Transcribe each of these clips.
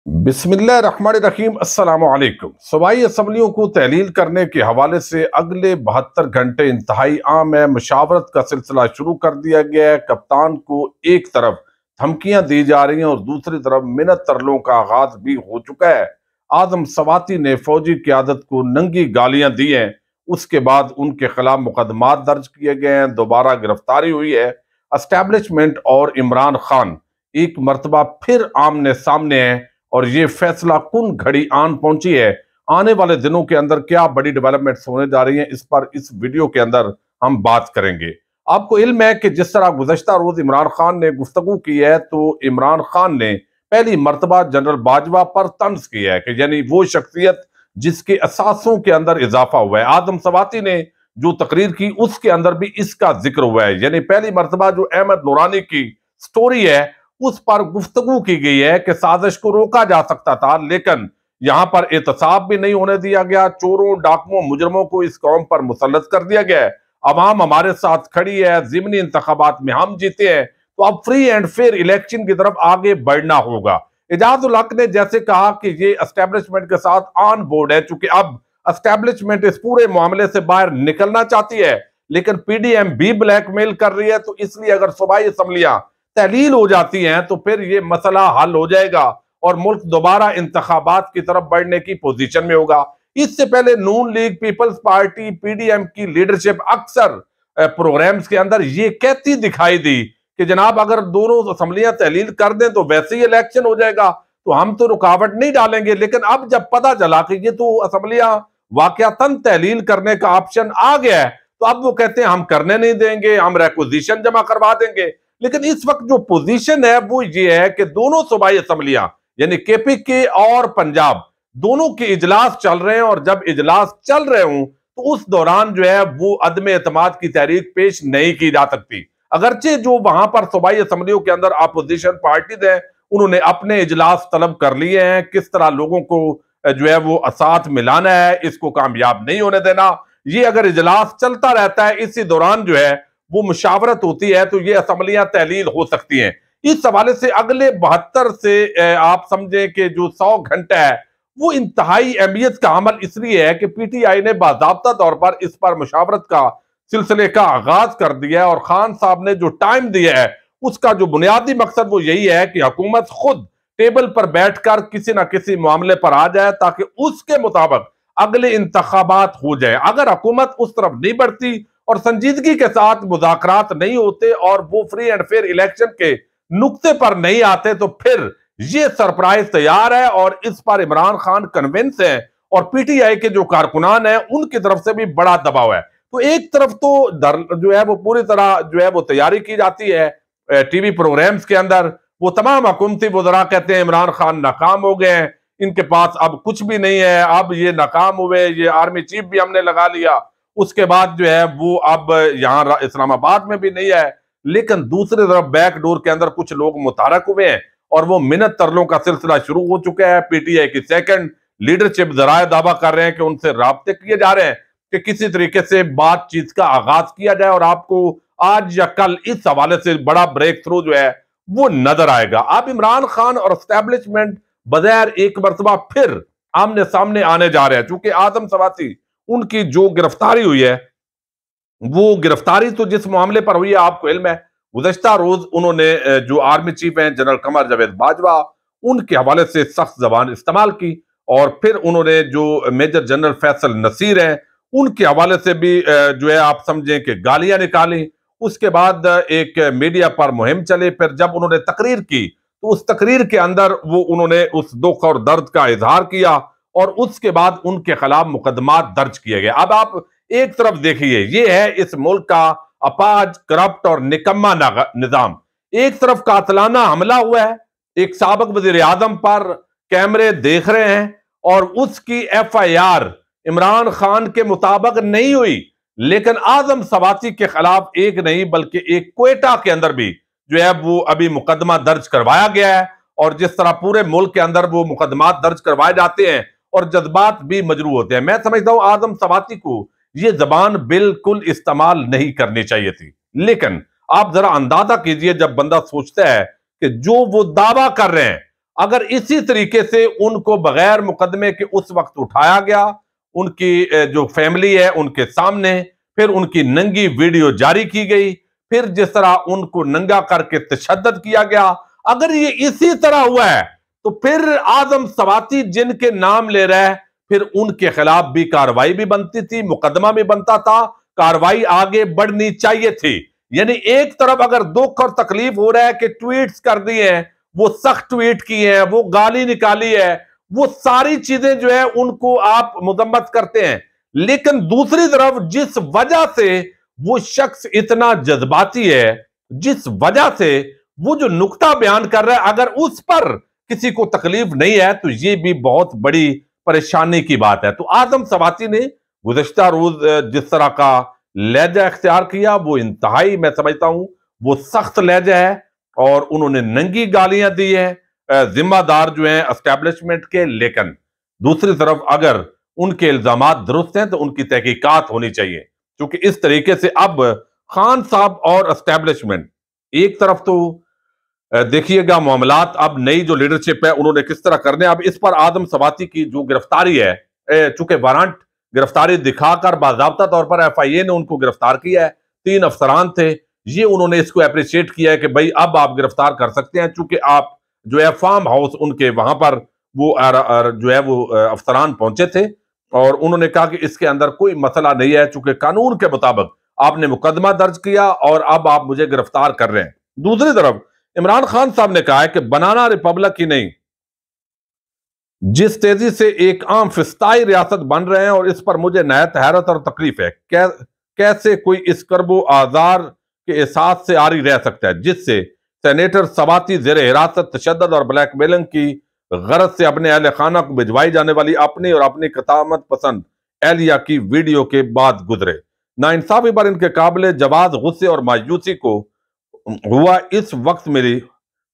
بسم اللہ الرحمن الرحیم۔ السلام علیکم۔ صوبائی اسمبلیوں کو تحلیل کرنے کے حوالے سے اگلے 72 گھنٹے انتہائی عام ہے۔ مشاورت کا سلسلہ شروع کر دیا گیا ہے۔ کپتان کو ایک طرف دھمکیاں دی جا رہی ہیں اور دوسری طرف منت ترلوں کا آغاز بھی ہو چکا ہے۔ اعظم سواتی نے فوجی قیادت کو ننگی گالیاں دی ہیں، اس کے بعد ان کے خلاف مقدمات درج کیے گئے ہیں، دوبارہ گرفتاری ہوئی ہے۔ اسٹیبلشمنٹ اور عمران خان ایک مرتبہ پھر آمنے سامنے ہیں اور یہ فیصلہ کن گھڑی آن پہنچی ہے۔ آنے والے دنوں کے اندر کیا بڑی ڈیولپمنٹس ہونے جا رہی ہیں، اس پر اس ویڈیو کے اندر ہم بات کریں گے۔ آپ کو علم ہے کہ جس طرح گزشتہ روز عمران خان نے گفتگو کی ہے تو عمران خان نے پہلی مرتبہ جنرل باجوہ پر طنز کیا ہے کہ یعنی وہ شخصیت جس کے اثاثوں کے اندر اضافہ ہوا ہے۔ اعظم سواتی نے جو تقریر کی اس کے اندر بھی اس کا ذکر ہوا ہے، یعنی پہلی مرتبہ جو احمد نورانی کی سٹوری ہے اس پر گفتگو کی گئی ہے کہ سازش کو روکا جا سکتا تھا، لیکن یہاں پر احتساب بھی نہیں ہونے دیا گیا۔ چوروں، ڈاکوؤں، مجرموں کو اس قوم پر مسلط کر دیا گیا ہے۔ عوام ہمارے ساتھ کھڑی ہے، ضمنی انتخابات میں ہم جیتے ہیں، تو اب فری اینڈ فیئر الیکشن کی طرف آگے بڑھنا ہوگا۔ اعجاز الحق نے جیسے کہا کہ یہ اسٹیبلشمنٹ کے ساتھ آن بورڈ ہے، چونکہ اب اسٹیبلشمنٹ اس پورے معاملے سے باہر نکلنا چاہتی ہے، لیکن پی ڈی ایم بھی بلیک میل کر رہی ہے، تو اس لیے اگر صوبائی اسمبلیاں تحلیل ہو جاتی ہیں تو پھر یہ مسئلہ حل ہو جائے گا اور ملک دوبارہ انتخابات کی طرف بڑھنے کی پوزیشن میں ہوگا۔ اس سے پہلے نون league, peoples party, P D M کی لیڈرشپ اکثر پروگرامز کے اندر یہ کہتی دکھائی دی کہ جناب اگر دونوں اسمبلیاں تحلیل کر دیں تو ویسے ہی الیکشن ہو جائے گا، تو ہم تو رکاوٹ نہیں ڈالیں گے۔ لیکن اب جب پتہ چلا کہ یہ تو اسمبلیاں واقعتاً تحلیل کرنے کا آپشن آ گیا ہے، تو اب وہ کہتے ہیں ہم کرنے نہیں دیں گے، ہم ریکوزیشن جمع کروا دیں گے۔ لیکن اس وقت جو پوزیشن ہے وہ یہ ہے کہ دونوں صوبائی اسمبلیاں یعنی کے پی کے اور پنجاب دونوں کے اجلاس چل رہے ہیں، اور جب اجلاس چل رہے ہوں تو اس دوران جو ہے وہ عدم اعتماد کی تحریک پیش نہیں کی جا سکتی۔ اگرچہ جو وہاں پر صوبائی اسمبلیوں کے اندر اپوزیشن پارٹیز ہیں انہوں نے اپنے اجلاس طلب کر لیے ہیں، کس طرح لوگوں کو جو ہے وہ ساتھ ملانا ہے، اس کو کامیاب نہیں ہونے دینا۔ یہ اگر اجلاس چلتا رہتا ہے، اسی دوران جو ہے وہ مشاورت ہوتی ہے تو یہ اسمبلیاں تحلیل ہو سکتی ہیں۔ اس حوالے سے اگلے 72 سے آپ سمجھیں کہ جو 100 گھنٹہ ہے وہ انتہائی اہمیت کا عمل اس لیے ہے کہ پی ٹی آئی نے باضابطہ طور پر اس پر مشاورت کا سلسلے کا آغاز کر دیا ہے، اور خان صاحب نے جو ٹائم دیا ہے اس کا جو بنیادی مقصد وہ یہی ہے کہ حکومت خود ٹیبل پر بیٹھ کر کسی نہ کسی معاملے پر آ جائے تاکہ اس کے مطابق اگلے انتخابات ہو جائے۔ اگر حکومت اس طرف نہیں بڑھتی اور سنجیدگی کے ساتھ مذاکرات نہیں ہوتے اور وہ فری اینڈ فیئر الیکشن کے نقطے پر نہیں آتے تو پھر یہ سرپرائز تیار ہے، اور اس پر عمران خان کنونس ہیں اور پی ٹی آئی کے جو کارکنان ہیں ان کی طرف سے بھی بڑا دباؤ ہے۔ تو ایک طرف تو جو ہے وہ پوری طرح جو ہے وہ تیاری کی جاتی ہے ٹی وی پروگرامز کے اندر، وہ تمام حکومتی وزراء کہتے ہیں عمران خان ناکام ہو گئے ہیں، ان کے پاس اب کچھ بھی نہیں ہے، اب یہ ناکام ہوئے، یہ آرمی چیف بھی ہم نے لگا لیا، اس کے بعد جو ہے وہ اب یہاں اسلام آباد میں بھی نہیں ہے۔ لیکن دوسری طرف بیک ڈور کے اندر کچھ لوگ متحرک ہوئے ہیں اور وہ منت ترلوں کا سلسلہ شروع ہو چکا ہے۔ پی ٹی آئی کی سیکنڈ لیڈرشپ ذرائع دعویٰ کر رہے ہیں کہ ان سے رابطے کیے جا رہے ہیں کہ کسی طریقے سے بات چیت کا آغاز کیا جائے، اور آپ کو آج یا کل اس حوالے سے بڑا بریک تھرو جو ہے وہ نظر آئے گا۔ اب عمران خان اور اسٹیبلشمنٹ بظاہر ایک مرتبہ پھر آمنے سامنے آنے جا رہے ہیں، چونکہ اعظم سواتی ان کی جو گرفتاری ہوئی ہے وہ گرفتاری تو جس معاملے پر ہوئی ہے آپ کو علم ہے، گزشتہ روز انہوں نے جو آرمی چیف ہیں جنرل قمر جاوید باجوہ ان کے حوالے سے سخت زبان استعمال کی، اور پھر انہوں نے جو میجر جنرل فیصل نصیر ہیں ان کے حوالے سے بھی جو ہے آپ سمجھیں کہ گالیاں نکالی۔ اس کے بعد ایک میڈیا پر مہم چلے، پھر جب انہوں نے تقریر کی تو اس تقریر کے اندر وہ انہوں نے اس دکھ اور درد کا اظہار کیا، اور اس کے بعد ان کے خلاف مقدمات درج کیے گئے۔ اب آپ ایک طرف دیکھیے، یہ ہے اس ملک کا اپاج، کرپٹ اور نکما نظام۔ ایک طرف قاتلانہ حملہ ہوا ہے، ایک سابق وزیر اعظم پر کیمرے دیکھ رہے ہیں، اور اس کی F I R Imran Khan کے مطابق نہیں ہوئی، لیکن اعظم سواتی کے خلاف ایک نہیں بلکہ ایک کوئٹہ کے اندر بھی جو ہے وہ ابھی مقدمہ درج کروایا گیا ہے، اور جس طرح پورے ملک کے اندر وہ مقدمات درج کروائے جاتے ہیں اور جذبات بھی مجروح ہوتے ہیں، میں سمجھتا ہوں اعظم سواتی کو یہ زبان بالکل استعمال نہیں کرنی چاہیے تھی۔ لیکن آپ ذرا اندازہ کیجئے، جب بندہ سوچتا ہے کہ جو وہ دعویٰ کر رہے ہیں اگر اسی طریقے سے ان کو بغیر مقدمے کے اس وقت اٹھایا گیا ان کی جو فیملی ہے ان کے سامنے، پھر ان کی ننگی ویڈیو جاری کی گئی، پھر جس طرح ان کو ننگا کر کے تشدد کیا گیا، اگر یہ اسی طرح ہوا ہے تو پھر اعظم سواتی جن کے نام لے رہا ہے پھر ان کے خلاف بھی کاروائی بھی بنتی تھی، مقدمہ بھی بنتا تھا، کاروائی آگے بڑھنی چاہیے تھی۔ یعنی ایک طرف اگر دکھ اور تکلیف ہو رہا ہے کہ ٹویٹس کر دیے ہیں، وہ سخت ٹویٹ کی ہیں، وہ گالی نکالی ہے، وہ ساری چیزیں جو ہے ان کو آپ مذمت کرتے ہیں، لیکن دوسری طرف جس وجہ سے وہ شخص اتنا جذباتی ہے، جس وجہ سے وہ جو نقطہ بیان کر رہا ہے، اگر اس پر کسی کو تکلیف نہیں ہے تو یہ بھی بہت بڑی پریشانی کی بات ہے۔ تو اعظم سواتی نے گزشتہ روز جس طرح کا لہجہ اختیار کیا وہ انتہائی میں سمجھتا ہوں وہ سخت لہجہ ہے، اور انہوں نے ننگی گالیاں دی ہیں ذمہ دار جو ہیں اسٹیبلشمنٹ کے، لیکن دوسری طرف اگر ان کے الزامات درست ہیں تو ان کی تحقیقات ہونی چاہیے، کیونکہ اس طریقے سے اب خان صاحب اور اسٹیبلشمنٹ ایک طرف تو دیکھیے گا معاملات اب نئی جو لیڈرشپ ہے انہوں نے کس طرح کرنے، اب اس پر اعظم سواتی کی جو گرفتاری ہے، چونکہ وارنٹ گرفتاری دکھا کر باضابطہ طور پر ایف آئی اے نے ان کو گرفتار کیا ہے، 3 افسران تھے، یہ انہوں نے اس کو اپریشیٹ کیا ہے کہ بھئی اب آپ گرفتار کر سکتے ہیں، چونکہ آپ جو ہے فارم ہاؤس ان کے وہاں پر وہ جو ہے وہ افسران پہنچے تھے، اور انہوں نے کہا کہ اس کے اندر کوئی مسئلہ نہیں ہے، چونکہ قانون کے مطابق آپ نے مقدمہ درج کیا اور اب آپ مجھے گرفتار کر رہے ہیں۔ دوسری طرف عمران خان صاحب نے کہا ہے کہ بنانا ریپبلک ہی نہیں، جس تیزی سے ایک عام فسطائی ریاست بن رہے ہیں اور اس پر مجھے نہایت حیرت اور تکلیف ہے، کیسے کوئی اس کرب و آزار کے احساس سے عاری رہ سکتا ہے جس سے سینیٹر سواتی زیر حراست تشدد اور بلیک میلنگ کی غرض سے اپنے اہل خانہ کو بھجوائی جانے والی اپنی اور اپنی قدامت پسند اہلیہ کی ویڈیو کے بعد گزرے۔ ناانصافی پر ان کے قابل جواز غصے اور مایوسی کو ہوا اس وقت ملی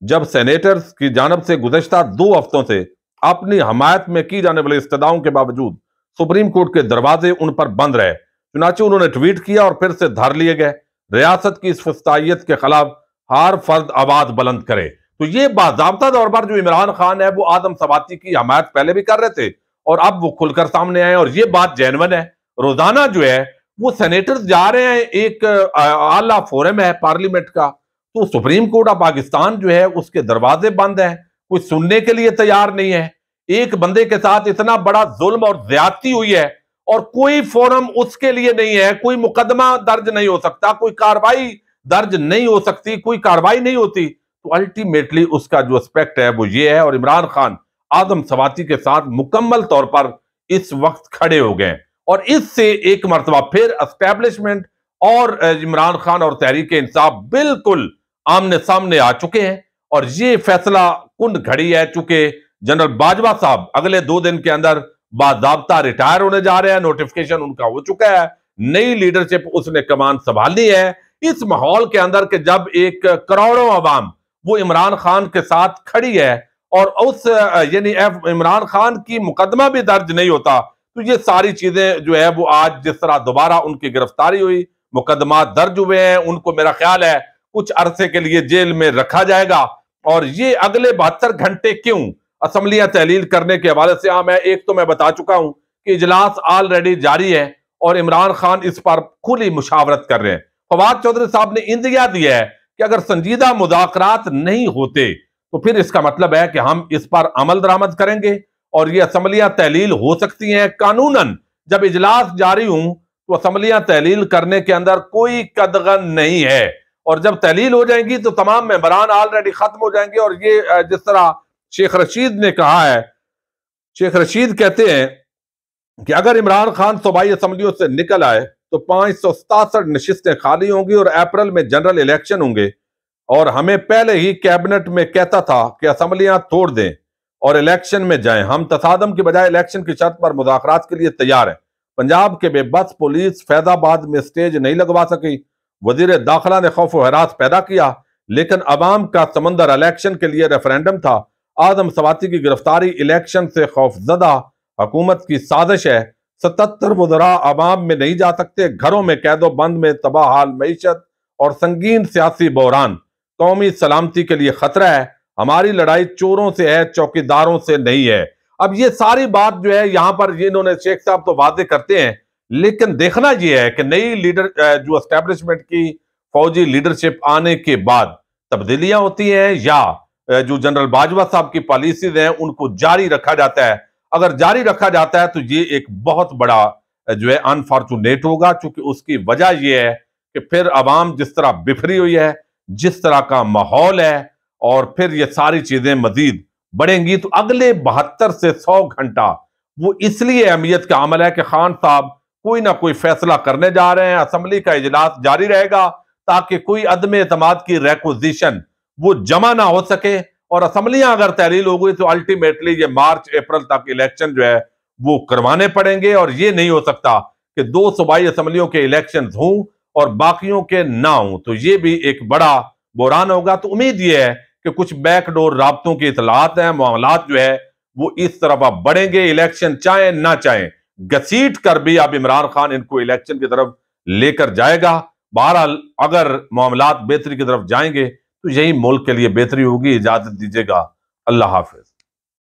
جب سینیٹرز کی جانب سے گزشتہ 2 ہفتوں سے اپنی حمایت میں کی جانے والے استدعاؤں کے باوجود سپریم کورٹ کے دروازے ان پر بند رہے، چنانچہ انہوں نے ٹویٹ کیا اور پھر سے دھر لیے گئے۔ ریاست کی اس فسطائیت کے خلاف ہر فرد آواز بلند کرے۔ تو یہ باضابطہ طور پر جو عمران خان ہے وہ اعظم سواتی کی حمایت پہلے بھی کر رہے تھے اور اب وہ کھل کر سامنے آئے، اور یہ بات جینون ہے۔ روزانہ جو ہے وہ سینیٹرز جا رہے ہیں، ایک اعلیٰ فورم ہے پارلیمنٹ کا، تو سپریم کورٹ آف پاکستان جو ہے اس کے دروازے بند ہیں، کوئی سننے کے لیے تیار نہیں ہے۔ ایک بندے کے ساتھ اتنا بڑا ظلم اور زیادتی ہوئی ہے اور کوئی فورم اس کے لیے نہیں ہے، کوئی مقدمہ درج نہیں ہو سکتا، کوئی کاروائی درج نہیں ہو سکتی، کوئی کاروائی نہیں ہوتی، تو الٹیمیٹلی اس کا جو اسپیکٹ ہے وہ یہ ہے، اور عمران خان اعظم سواتی کے ساتھ مکمل طور پر اس وقت کھڑے ہو گئے، اور اس سے ایک مرتبہ پھر اسٹیبلشمنٹ اور عمران خان اور تحریک انصاف بالکل آمنے سامنے آ چکے ہیں، اور یہ فیصلہ کن گھڑی ہے، چونکہ جنرل باجوہ صاحب اگلے 2 دن کے اندر باضابطہ ریٹائر ہونے جا رہے ہیں، نوٹیفیکیشن ان کا ہو چکا ہے، نئی لیڈرشپ اس نے کمان سنبھالنی ہے۔ اس ماحول کے اندر کہ جب ایک کروڑوں عوام وہ عمران خان کے ساتھ کھڑی ہے اور اس یعنی عمران خان کی مقدمہ بھی درج نہیں ہوتا، تو یہ ساری چیزیں جو ہے وہ آج جس طرح دوبارہ ان کی گرفتاری ہوئی، مقدمات درج ہوئے ہیں، ان کو میرا خیال ہے کچھ عرصے کے لیے جیل میں رکھا جائے گا، اور یہ اگلے 72 گھنٹے کیوں اسمبلیاں تحلیل کرنے کے حوالے سے میں ایک تو میں بتا چکا ہوں کہ اجلاس آلریڈی جاری ہے اور عمران خان اس پر کھلی مشاورت کر رہے ہیں۔ فواد چودھری صاحب نے اندیا دیا ہے کہ اگر سنجیدہ مذاکرات نہیں ہوتے تو پھر اس کا مطلب ہے کہ ہم اس پر عمل درآمد کریں گے اور یہ اسمبلیاں تحلیل ہو سکتی ہیں۔ قانوناً جب اجلاس جاری ہوں تو اسمبلیاں تحلیل کرنے کے اندر کوئی قدغن نہیں ہے، اور جب تحلیل ہو جائیں گی تو تمام ممبران آلریڈی ختم ہو جائیں گے، اور یہ جس طرح شیخ رشید نے کہا ہے، شیخ رشید کہتے ہیں کہ اگر عمران خان صوبائی اسمبلیوں سے نکل آئے تو 567 نشستیں خالی ہوں گی اور اپریل میں جنرل الیکشن ہوں گے، اور ہمیں پہلے ہی کیبنٹ میں کہتا تھا کہ اسمبلیاں توڑ دیں اور الیکشن میں جائیں، ہم تصادم کے بجائے الیکشن کی شرط پر مذاکرات کے لیے تیار ہیں۔ پنجاب کے بے بس پولیس فیض آباد میں سٹیج نہیں لگوا سکی، وزیر داخلہ نے خوف و ہراس پیدا کیا، لیکن عوام کا سمندر الیکشن کے لیے ریفرینڈم تھا۔ اعظم سواتی کی گرفتاری الیکشن سے خوف زدہ حکومت کی سازش ہے۔ 77 وزراء عوام میں نہیں جا سکتے، گھروں میں قید و بند میں تباہ حال معیشت اور سنگین سیاسی بحران قومی سلامتی کے لیے خطرہ ہے، ہماری لڑائی چوروں سے ہے، چوکیداروں سے نہیں ہے۔ اب یہ ساری بات جو ہے یہاں پر یہ انہوں نے شیخ صاحب تو واضح کرتے ہیں، لیکن دیکھنا یہ ہے کہ نئی لیڈر جو اسٹیبلشمنٹ کی فوجی لیڈرشپ آنے کے بعد تبدیلیاں ہوتی ہیں یا جو جنرل باجوہ صاحب کی پالیسیز ہیں ان کو جاری رکھا جاتا ہے۔ اگر جاری رکھا جاتا ہے تو یہ ایک بہت بڑا جو ہے انفارچونیٹ ہوگا، چونکہ اس کی وجہ یہ ہے کہ پھر عوام جس طرح بکھری ہوئی ہے، جس طرح کا ماحول ہے، اور پھر یہ ساری چیزیں مزید بڑھیں گی، تو اگلے 72 سے 100 گھنٹہ وہ اس لیے اہمیت کا عمل ہے کہ خان صاحب کوئی نہ کوئی فیصلہ کرنے جا رہے ہیں۔ اسمبلی کا اجلاس جاری رہے گا تاکہ کوئی عدم اعتماد کی ریکوزیشن وہ جمع نہ ہو سکے، اور اسمبلیاں اگر تحلیل ہو گئی تو الٹیمیٹلی یہ مارچ اپریل تک الیکشن جو ہے وہ کروانے پڑیں گے، اور یہ نہیں ہو سکتا کہ 2 صوبائی اسمبلیوں کے الیکشنز ہوں اور باقیوں کے نہ ہوں، تو یہ بھی ایک بڑا بحران ہوگا۔ تو امید یہ ہے کہ کچھ بیک ڈور رابطوں کی اطلاعات ہیں، معاملات جو ہے وہ اس طرف اب بڑھیں گے، الیکشن چاہیں نہ چاہیں گھسیٹ کر بھی اب عمران خان ان کو الیکشن کی طرف لے کر جائے گا۔ بہرحال اگر معاملات بہتری کی طرف جائیں گے تو یہی ملک کے لیے بہتری ہوگی۔ اجازت دیجیے گا، اللہ حافظ۔